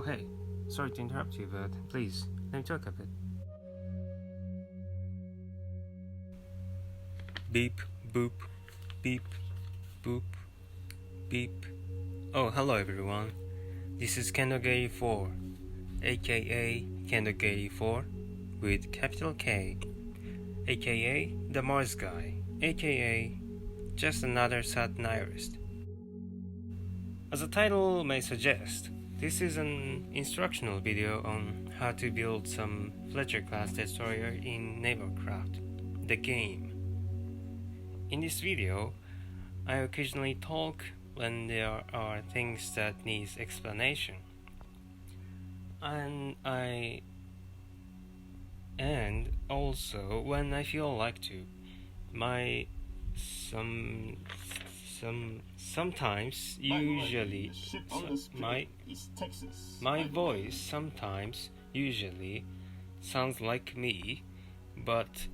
Oh hey, sorry to interrupt you, but please, let me talk a bit. Beep, boop, beep, boop, beep. Oh, hello everyone. This is Kendoge4, aka Kendoge4 with capital K, aka the Mars guy, aka just another satirist. As the title may suggest, this is an instructional video on how to build some Fletcher class destroyer in Naval Craft, the game. In this video, I occasionally talk when there are things that need explanation, and also when I feel like to. My voice sometimes usually sounds like me, but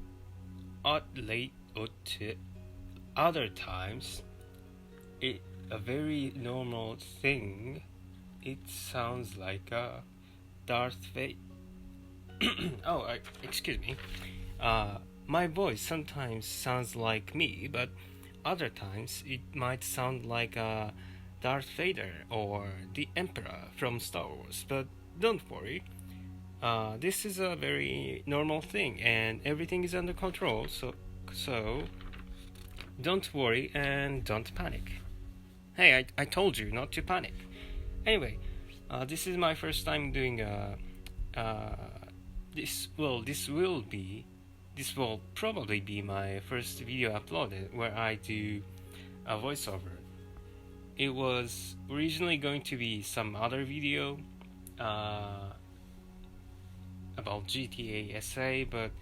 other times it a very normal thing. It sounds like a Darth Vader. Excuse me. My voice sometimes sounds like me, but other times it might sound like a Darth Vader or the Emperor from Star Wars. But don't worry. This is a very normal thing, and everything is under control. So don't worry and don't panic. Hey, I told you not to panic. Anyway, this is my first time doing this will probably be my first video uploaded where I do a voiceover. It was originally going to be some other video about GTA SA, but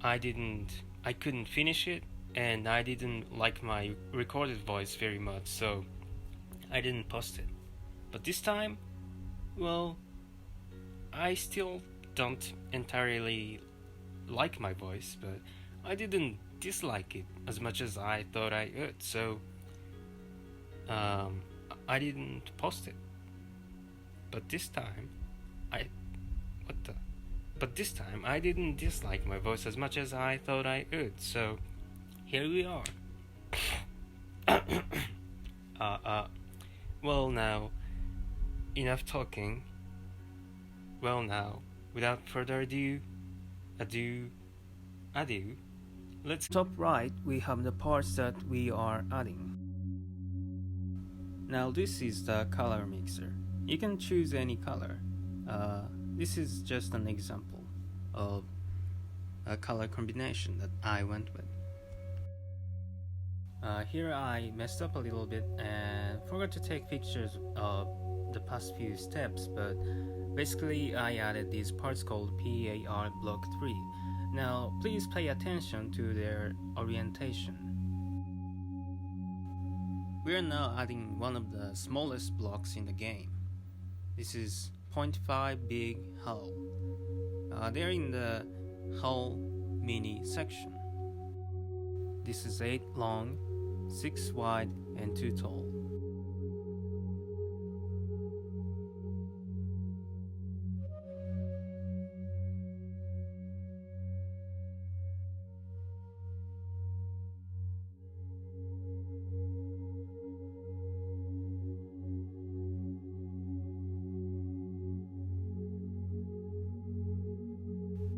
I couldn't finish it, and I didn't like my recorded voice very much, so I didn't post it. But this time, well, I still don't entirely like my voice, but I didn't dislike it as much as I thought I would, so I didn't post it. But this time I didn't dislike my voice as much as I thought I would, so here we are. Well now, enough talking. Well now, without further ado, let's top right we have the parts that we are adding. Now this is the color mixer. You can choose any color. This is just an example of a color combination that I went with. Here I messed up a little bit and forgot to take pictures of the past few steps, but basically I added these parts called PAR block 3. Now please pay attention to their orientation. We are now adding one of the smallest blocks in the game. This is 0.5 big hull. They're in the hull mini section. This is 8 long, 6 wide, and 2 tall.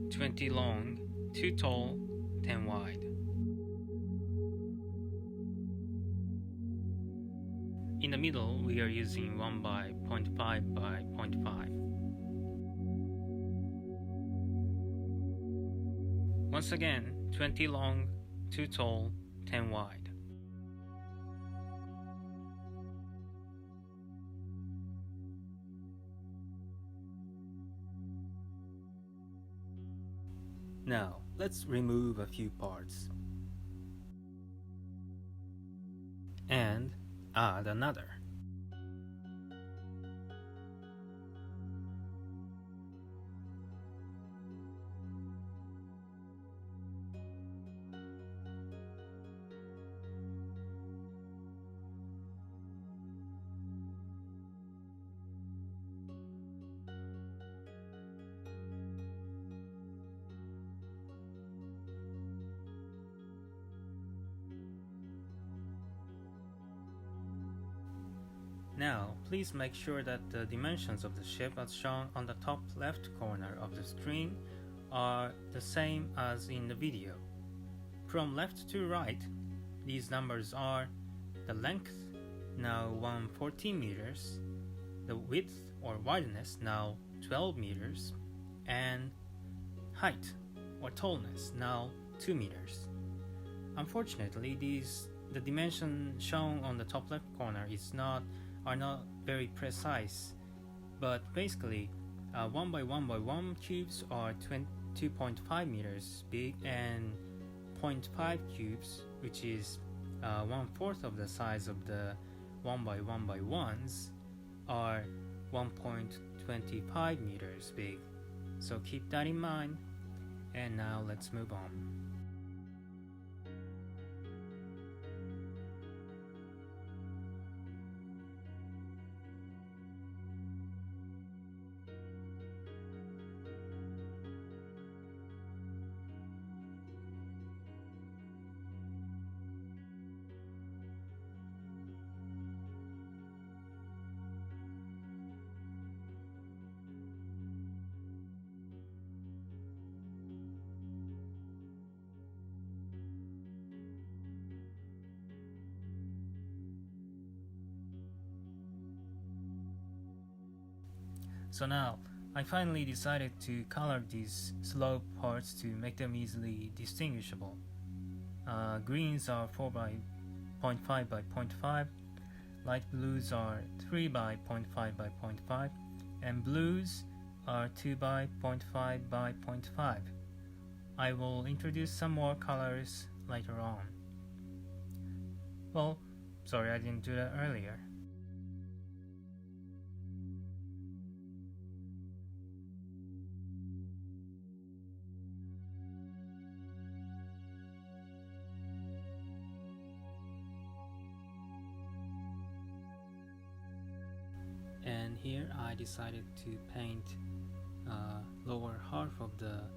"20 long, 2 tall, 10 wide. In the middle, we are using 1 by 0.5 by 0.5. Once again, 20 long, 2 tall, 10 wide. Now, let's remove a few parts and add another. Now, please make sure that the dimensions of the ship as shown on the top left corner of the screen are the same as in the video. From left to right, these numbers are the length, now 114 meters, the width or wideness, now 12 meters, and height or tallness, now 2 meters. Unfortunately, the dimension shown on the top left corner are not very precise, but basically 1 by 1 by 1 cubes are 2.5 meters big, and 0.5 cubes, which is 1/4 of the size of the 1 by 1 by 1s, are 1.25 meters big. So keep that in mind, and now let's move on. So now, I finally decided to color these slope parts to make them easily distinguishable. Greens are 4 by 0.5 by 0.5, light blues are 3 by 0.5 by 0.5, and blues are 2 by 0.5 by 0.5. I will introduce some more colors later on. Well, sorry I didn't do that earlier. And here I decided to paint lower half of the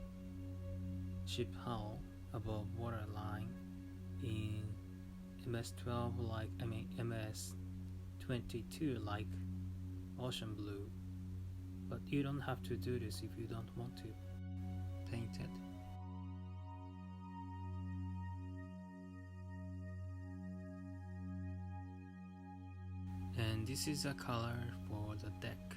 ship hull above waterline in MS12 MS22 like ocean blue, but you don't have to do this if you don't want to paint it. And this is a color for the deck.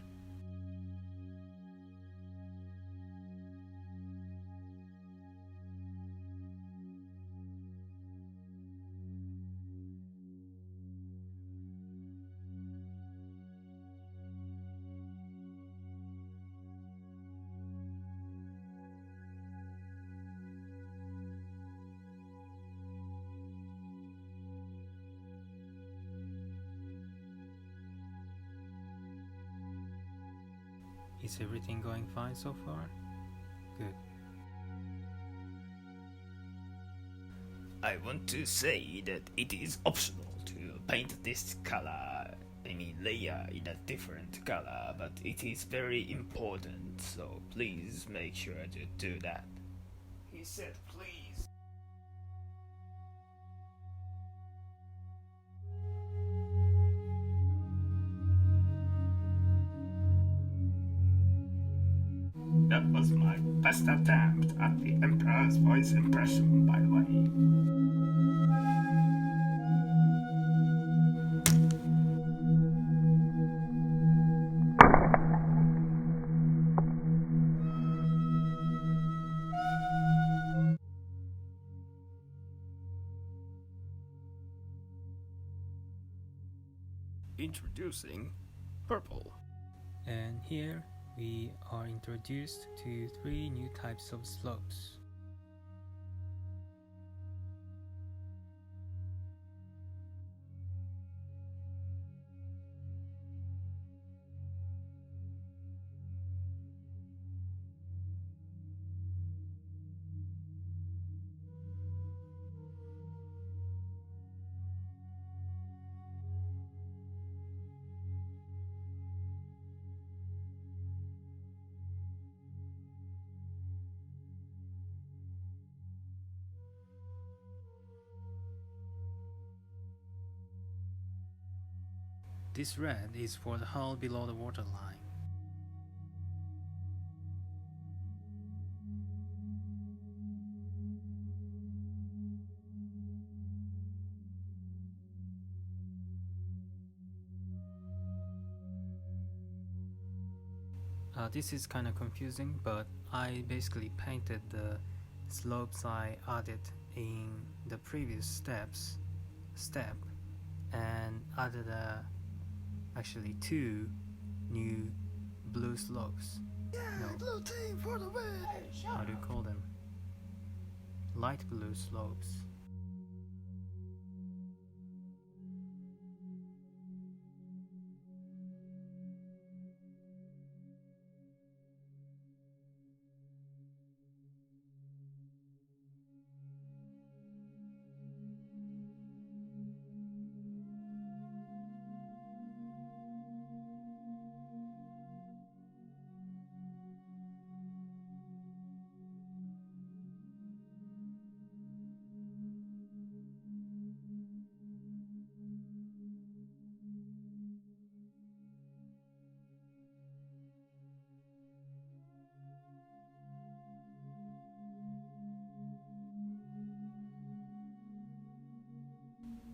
Is everything going fine so far? Good. I want to say that it is optional to paint this color, layer in a different color, but it is very important, so please make sure to do that. He said please. That was my best attempt at the Emperor's voice impression, by the way. Introducing purple. And here we are introduced to 3 new types of slopes. This red is for the hull below the waterline. This is kind of confusing, but I basically painted the slopes I added in the previous step and added actually 2 new blue slopes. No, blue team for the win! how do you call them? Light blue slopes.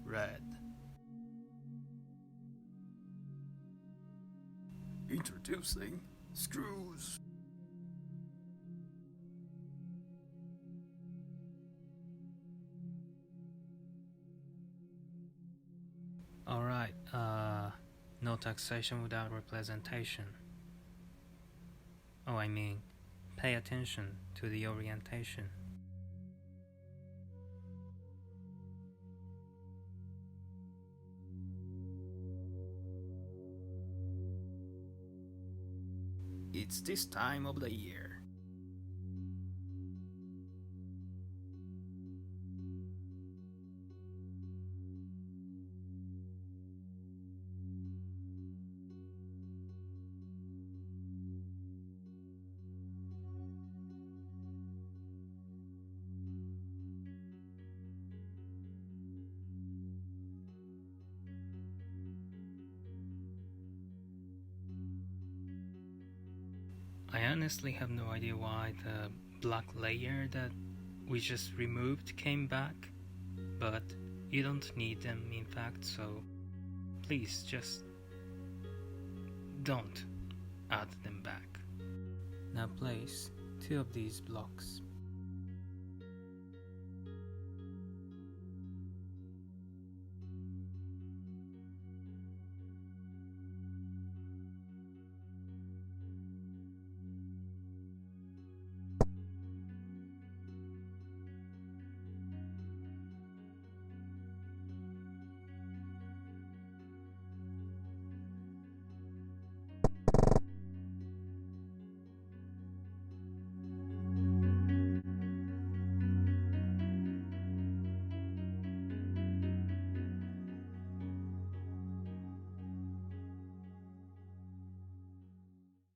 Red. Introducing screws. Alright, no taxation without representation. Oh, I mean, pay attention to the orientation. It's this time of the year. I honestly have no idea why the black layer that we just removed came back, but you don't need them in fact, so please just don't add them back. Now place 2 of these blocks